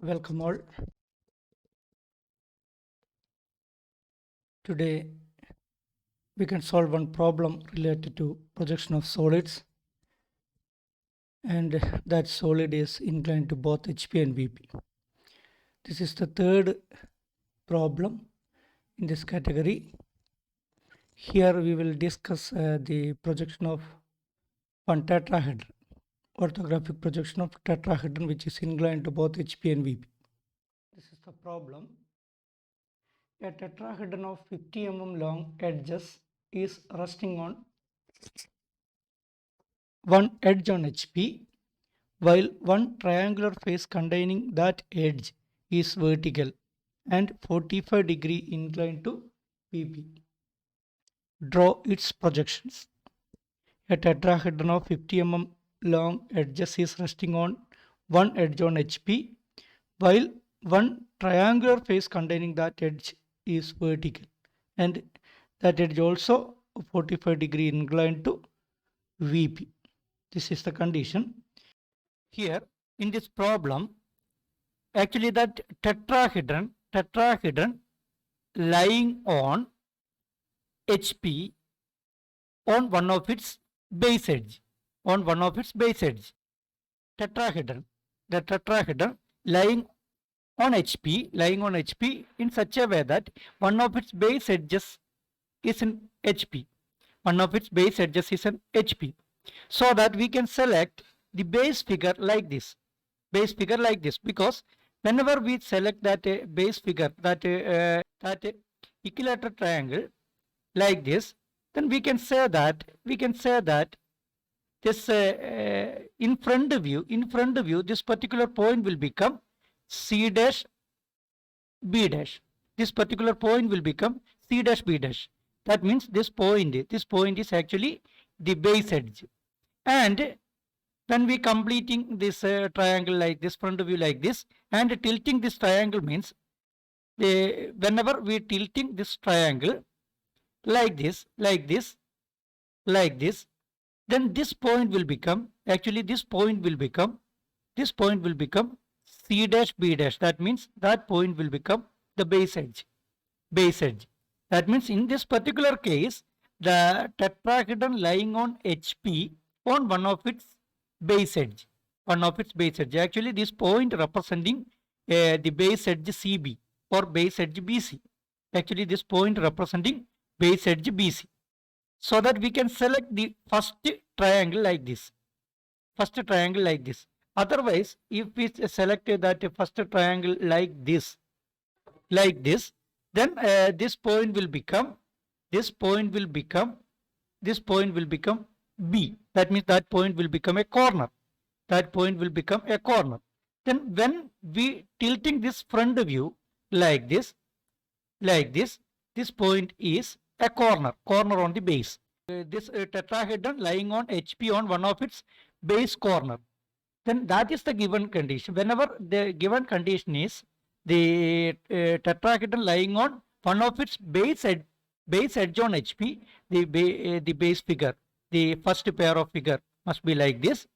Welcome all. Today we can solve one problem related to projection of solids, and that solid is inclined to both HP and VP. This is the third problem in this category. Here we will discuss the projection of one tetrahedron, orthographic projection of tetrahedron which is inclined to both HP and VP. This is the problem. A tetrahedron of 50 mm long edges is resting on one edge on HP, while one triangular face containing that edge is vertical and 45-degree inclined to VP. Draw its projections. A tetrahedron of 50 mm long edges is resting on one edge on HP, while one triangular face containing that edge is vertical and that edge also 45-degree inclined to VP. This is the condition. Here in this problem, actually that tetrahedron lying on HP on one of its base edge, tetrahedron, the tetrahedron lying on HP in such a way that one of its base edges is in HP, so that we can select the base figure like this, because whenever we select that base figure, that equilateral triangle like this, then we can say that this in front view this particular point will become C dash B dash. This particular point will become C dash B dash. That means this point is actually the base edge. And when we completing this triangle like this, front view like this, and tilting this triangle means whenever we tilting this triangle like this, then this point will become C dash B dash. That means that point will become the base edge. That means in this particular case, the tetrahedron lying on HP on one of its base edge. Actually, this point representing the base edge CB or base edge BC. Actually, this point representing base edge BC. So that we can select the first triangle like this. Otherwise, if we select that first triangle like this, then this point will become B. That means that point will become a corner. Then when we tilting this front view like this, this point is a corner on the base. This tetrahedron lying on HP on one of its base corner. Then that is the given condition. Whenever the given condition is the tetrahedron lying on one of its base edge on HP, the base figure, the first pair of figure must be like this.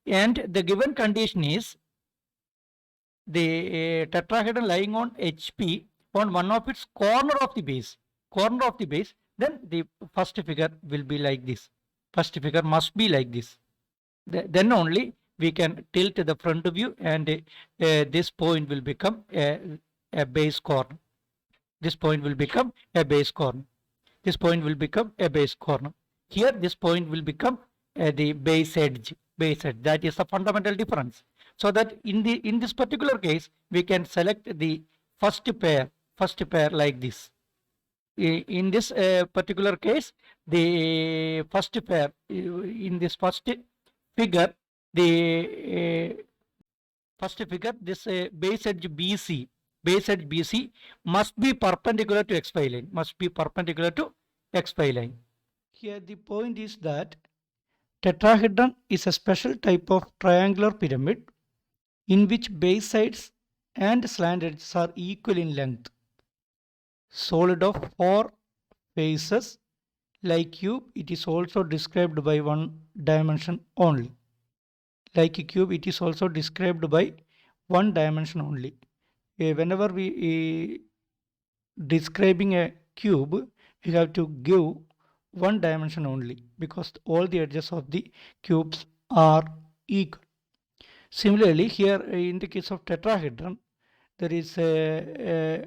And the given condition is the tetrahedron lying on HP on one of its corner of the base, then the first figure will be like this. Must be like this. Then only we can tilt the front view, and this point will become a base corner. Here, this point will become the base edge. That is the fundamental difference. So that in this particular case, we can select the first pair like this. In this particular case, the first pair in this first figure, this base edge BC must be perpendicular to XY line. Here the point is that tetrahedron is a special type of triangular pyramid in which base sides and slant edges are equal in length. Solid of 4 faces like cube, it is also described by one dimension only. Like a cube, it is also described by one dimension only. Whenever we describing a cube, we have to give one dimension only because all the edges of the cubes are equal. Similarly, here in the case of tetrahedron, there is a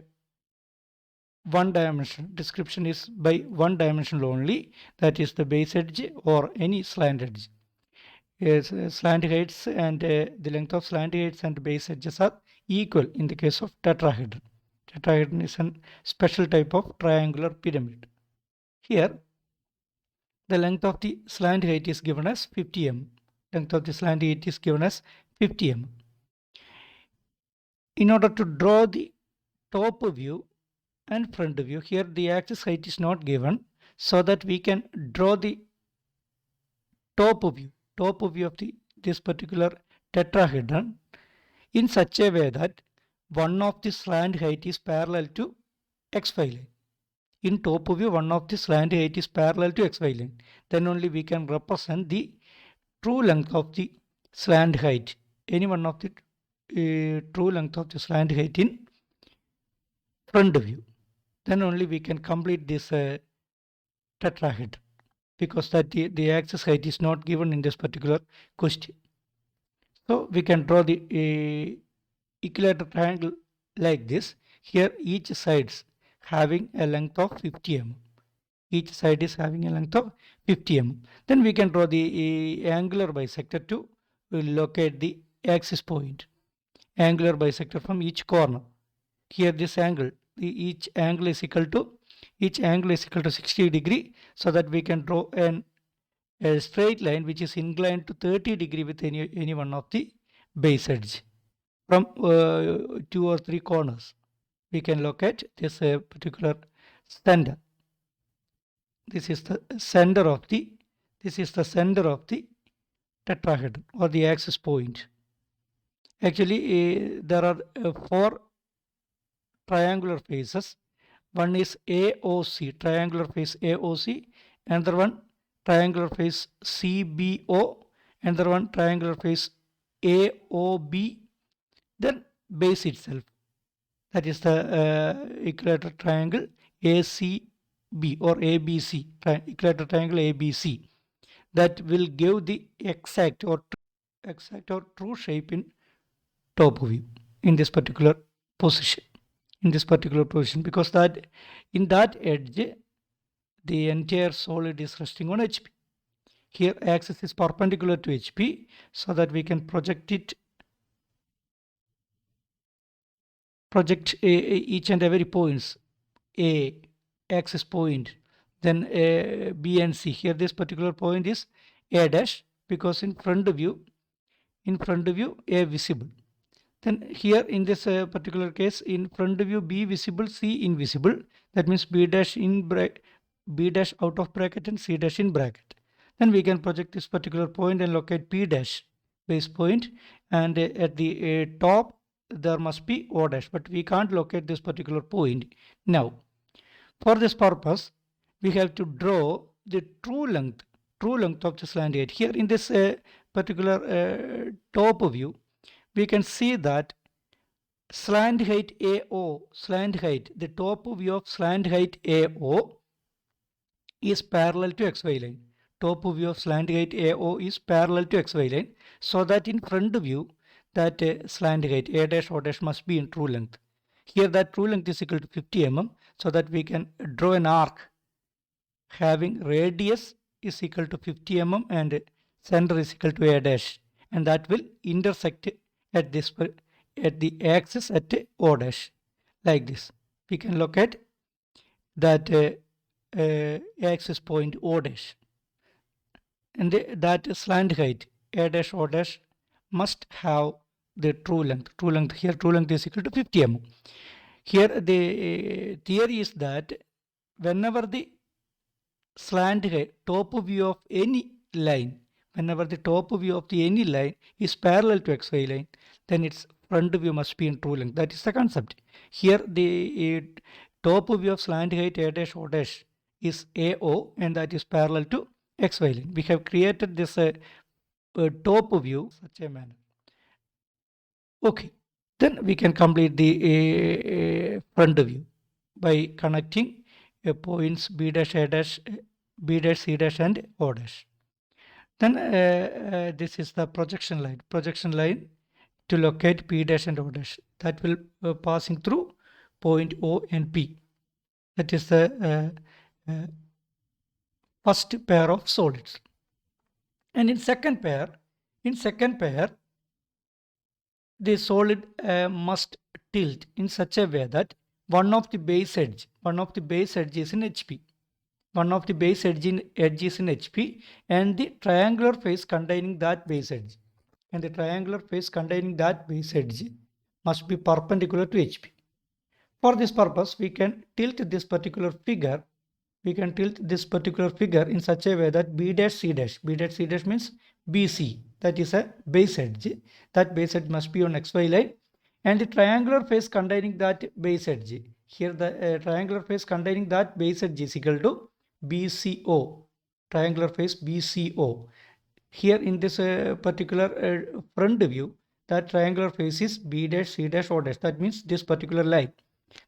one dimension. Description is by one dimension only, that is the base edge or any slant edge. Yes, slant heights and the length of slant heights and base edges are equal in the case of tetrahedron. Tetrahedron is a special type of triangular pyramid. Here, the length of the slant height is given as 50 mm. Length of the slant height is given as 50 mm. In order to draw the top view and front view, here the axis height is not given, so that we can draw the top view of this particular tetrahedron in such a way that one of the slant height is parallel to xy line. In top view, one of the slant height is parallel to xy line. Then only we can represent the true length of the slant height. Any one of the true length of the slant height in front view. Then only we can complete this tetrahedron, because that the axis height is not given in this particular question. So we can draw the equilateral triangle like this. Here each sides having a length of 50 mm. Each side is having a length of 50 mm. Then we can draw the angular bisector to locate the axis point. Angular bisector from each corner. Here this angle, each angle is equal to 60 degree, so that we can draw a straight line which is inclined to 30 degree with any one of the base edge from 2 or 3 corners. We can locate this particular center. This is the center of the tetrahedron or the axis point. Actually, there are 4 triangular faces. One is AOC, triangular face AOC. Another one, triangular face CBO. Another one, triangular face AOB. Then base itself, that is the equilateral triangle ACB or ABC, equilateral triangle ABC, that will give the exact or true shape in top view in this particular position. Because that in that edge the entire solid is resting on HP. Here axis is perpendicular to HP, so that we can project each and every points, A axis point, then B and C. Here this particular point is A dash, because in front view A visible. Then here in this particular case, in front view B visible, C invisible. That means B dash out of bracket and C dash in bracket. Then we can project this particular point and locate P dash base point, and at the top there must be O dash, but we can't locate this particular point now. For this purpose, we have to draw the true length of the slant height. Here in this particular top view, we can see that slant height AO, the top view of slant height AO is parallel to XY line. Top view of slant height AO is parallel to XY line, so that in front view, that slant height A dash O dash must be in true length. Here that true length is equal to 50 mm, so that we can draw an arc having radius is equal to 50 mm and center is equal to A dash, and that will intersect at the axis at O dash like this. We can locate that axis point O dash, and that slant height A dash O dash must have the true length. Here true length is equal to 50 mm. Here the theory is that whenever the slant height, top view of any line, whenever the top view of the any line is parallel to XY line, then its front view must be in true length. That is the concept. Here the top view of slant height A dash O dash is AO, and that is parallel to XY line. We have created this top view such a manner. Okay, Then we can complete the front view by connecting points B dash, A dash, B dash, C dash and O dash. Then this is the projection line to locate P dash and O dash that will passing through point O and P. That is the first pair of solids. And in second pair, the solid must tilt in such a way that one of the base edge is in HP. One of the base edge is in HP, and the triangular face containing that base edge. And the triangular face containing that base edge must be perpendicular to HP. For this purpose, we can tilt this particular figure. In such a way that B dash C dash means BC, that is a base edge. That base edge must be on XY line, and the triangular face containing that base edge. Here the triangular face containing that base edge is equal to BCO. Triangular face BCO. Here in this particular front view, that triangular face is B dash C dash O dash. That means this particular line.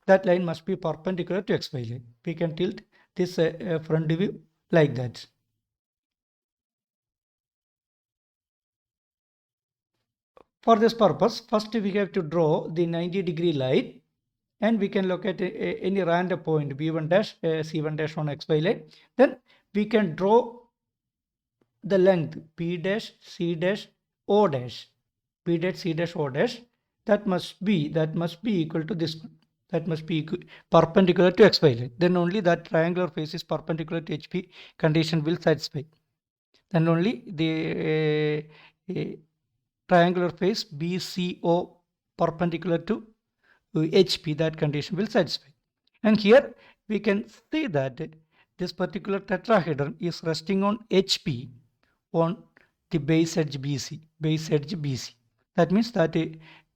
That line must be perpendicular to XY line. We can tilt this front view like that. For this purpose, first we have to draw the 90-degree line, and we can locate any random point B1 dash, C1 dash on XY line. Then we can draw the length P dash, C dash, O dash. P dash, C dash, O dash. That must be equal to this one. That must be perpendicular to XY line. Then only that triangular face is perpendicular to HP condition will satisfy. Then only the triangular face BCO perpendicular to HP, that condition will satisfy. And here we can see that this particular tetrahedron is resting on HP on the base edge BC. That means that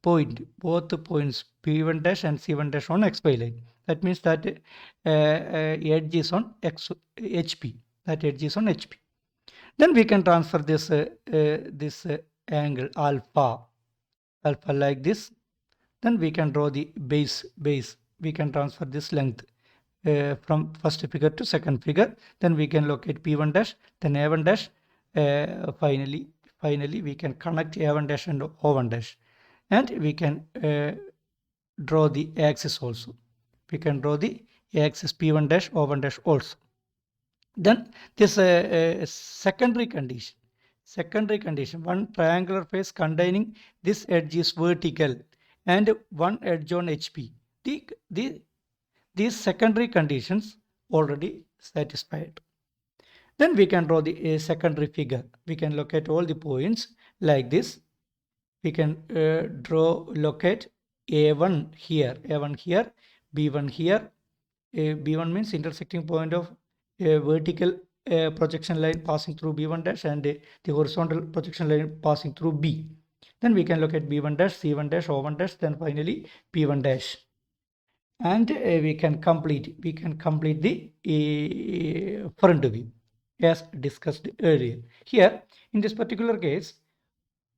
both the points P1 dash and C1 dash on XY line. That means that edge is on HP. That edge is on HP. Then we can transfer this angle alpha like this. Then we can draw the base. We can transfer this length from first figure to second figure. Then we can locate P1 dash, then A1 dash. Finally we can connect A1 dash and O1 dash. And we can draw the axis also. We can draw the axis P1 dash, O1 dash also. Then this secondary condition, one triangular face containing this edge is vertical and one edge on HP. These secondary conditions already satisfied. Then we can draw the secondary figure. We can locate all the points like this. We can locate A1 here, B1 here. B1 means intersecting point of a vertical projection line passing through B1 dash and the horizontal projection line passing through B. Then we can locate B1 dash, C1 dash, O1 dash, then finally P1 dash. And we can complete the front view as discussed earlier. Here in this particular case,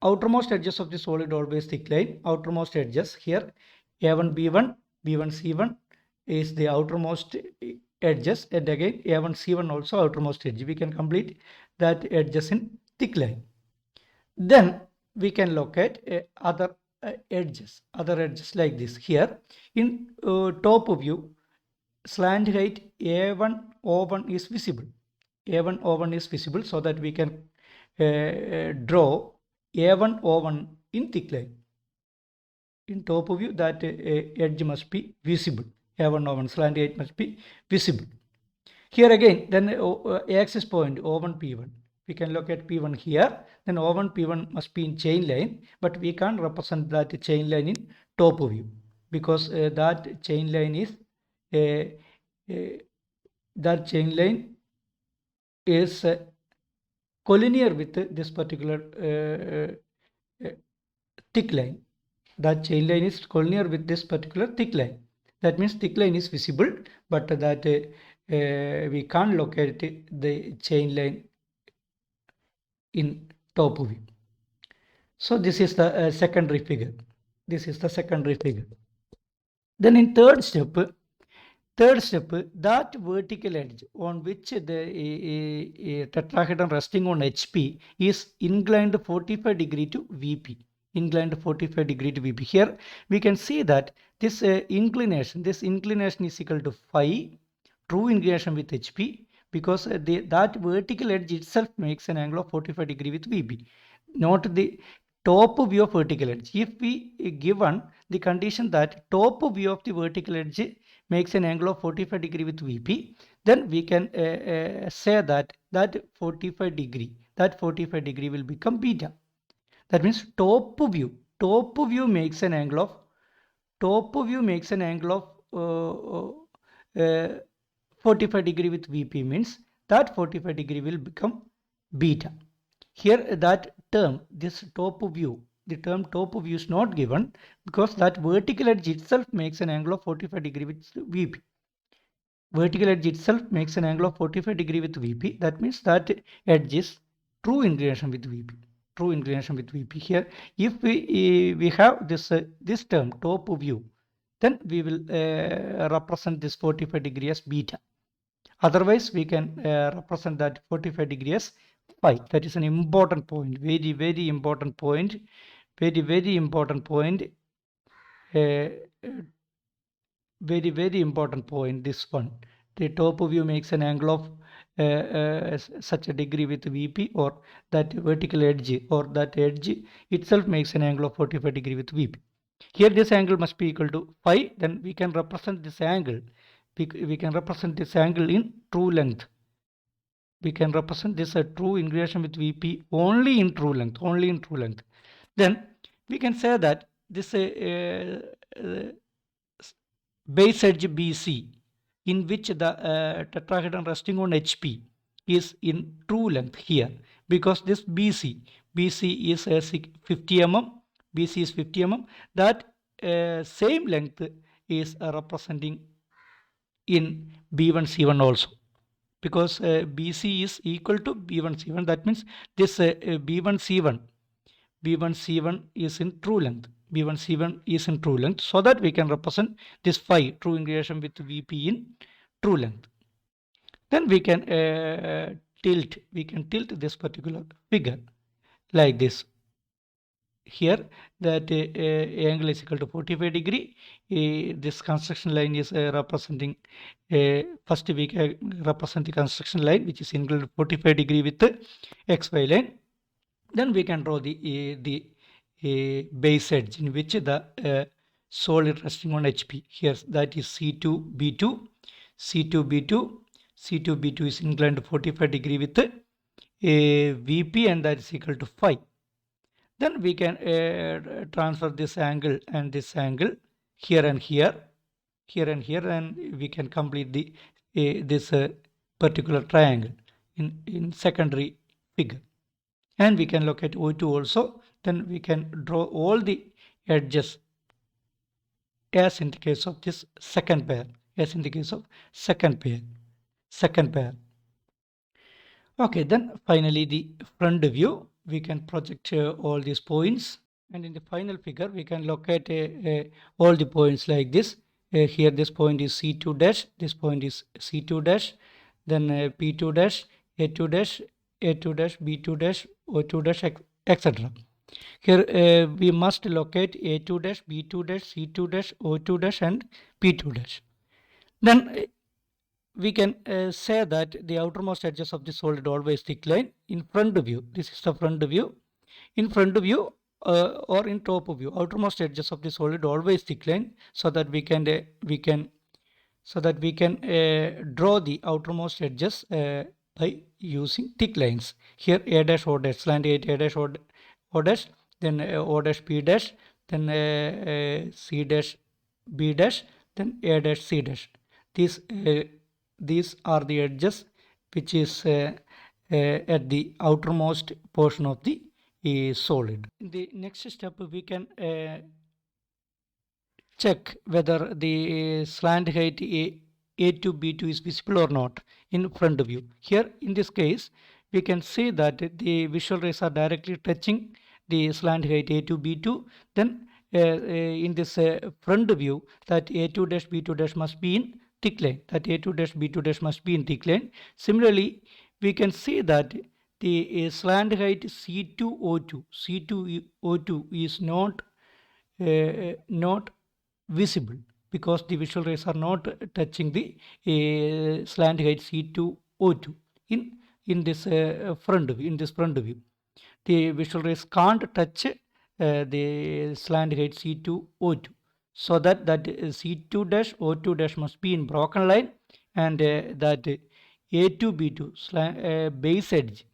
outermost edges of the solid always thick line. Outermost edges here A1 B1, B1 C1 is the outermost edges, and again A1 C1 also outermost edge. We can complete that edges in thick line. Then we can locate other edges like this. Here in top view, slant height A1 O1 is visible. A1 O1 is visible, so that we can draw A1 O1 in thick line. In top view, that edge must be visible. A1 O1 slant height must be visible. Here again, then axis point O1 P1. We can locate P1 here. Then O1 P1 must be in chain line, but we can't represent that chain line in top view because that chain line is collinear with this particular thick line. That chain line is collinear with this particular thick line. That means thick line is visible, but that we can't locate the chain line in top view. So this is the secondary figure. This is the secondary figure. Then in third step, that vertical edge on which the tetrahedron resting on HP is inclined 45 degree to VP. Inclined 45 degree to VP. Here we can see that this inclination is equal to phi, true inclination with HP, because that vertical edge itself makes an angle of 45 degree with VP, not the top view of vertical edge. If we given the condition that top view of the vertical edge makes an angle of 45 degree with VP, then we can say that 45 degree will become beta. That means top view makes an angle of 45 degree with VP, means that 45 degree will become beta. Here that term, this top view, the term top view is not given because that vertical edge itself makes an angle of 45 degree with VP. Vertical edge itself makes an angle of 45 degree with VP. That means that edge is true inclination with VP. True inclination with VP. Here, if we have this term top view, then we will represent this 45 degree as beta. Otherwise, we can represent that 45 degree as phi. That is an important point. Very, very important point. Very, very important point. Very, very important point, this one. The top view makes an angle of such a degree with VP, or that vertical edge or that edge itself makes an angle of 45 degree with VP. Here this angle must be equal to phi. Then we can represent this angle. We can represent this angle in true length. We can represent this true inclination with VP only in true length. Only in true length. Then we can say that this base edge BC, in which the tetrahedron resting on HP is in true length here, because this BC is 50 mm. BC is 50 mm. That same length is representing in B1C1 also, because BC is equal to B1C1. That means this B1C1 is in true length. B1C1 is in true length, so that we can represent this phi, true inclination with VP, in true length. Then we can tilt this particular figure like this. Here that angle is equal to 45 degree. This construction line is representing, first we can represent the construction line which is inclined 45 degree with the XY line. Then we can draw the base edge in which the solid resting on HP. Here that is C2B2. C2B2 is inclined 45 degree with VP, and that is equal to phi. Then we can transfer this angle and this angle here and here, and we can complete the this particular triangle in secondary figure. And we can locate O2 also. Then we can draw all the edges as in the case of this second pair. Second pair. Okay, then finally the front view. We can project all these points, and in the final figure we can locate all the points like this. Here this point is C2 dash, this point is C2 dash, then P2 dash, A2 dash, B2 dash, O2 dash, etc. Here we must locate A2 dash, B2 dash, C2 dash, O2 dash, and P2 dash. Then we can say that the outermost edges of the solid always decline in front view. This is the front view. In front view or in top view, outermost edges of the solid always decline, so that we can draw the outermost edges by using thick lines. Here A dash O dash, slant A dash O dash, then O dash P dash, then C dash B dash, then A dash C dash. These are the edges which is at the outermost portion of the solid. In the next step, we can check whether the slant height A2 B2 is visible or not in front view. Here in this case, we can see that the visual rays are directly touching the slant height A2 B2. Then in this front view that A2 dash B2 dash must be in thick line, that A2 dash B2 dash must be in thick line. Similarly, we can see that the slant height C2O2 is not visible because the visual rays are not touching the slant height C2O2 in this front view. In this front view, the visual rays can't touch the slant height C2O2, so that C2 dash O2 dash must be in broken line, and that A2 B2 base edge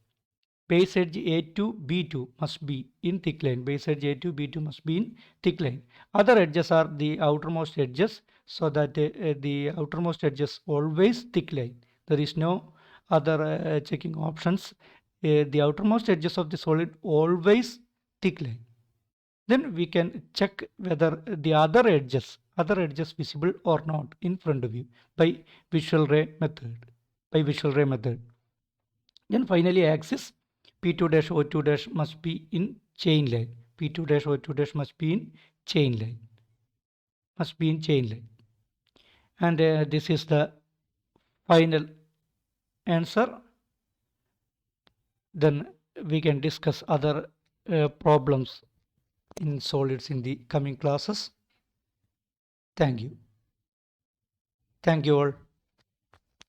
A2 B2 must be in thick line. Base edge A2 B2 must be in thick line. Other edges are the outermost edges, so that the outermost edges always thick line. There is no other checking options. The outermost edges of the solid always thick line. Then we can check whether the other edges visible or not in front of you by visual ray method. Then finally, axis P2 dash O2 dash must be in chain line. P2 dash O2 dash must be in chain line. And this is the final answer. Then we can discuss other problems in solids in the coming classes. Thank you all.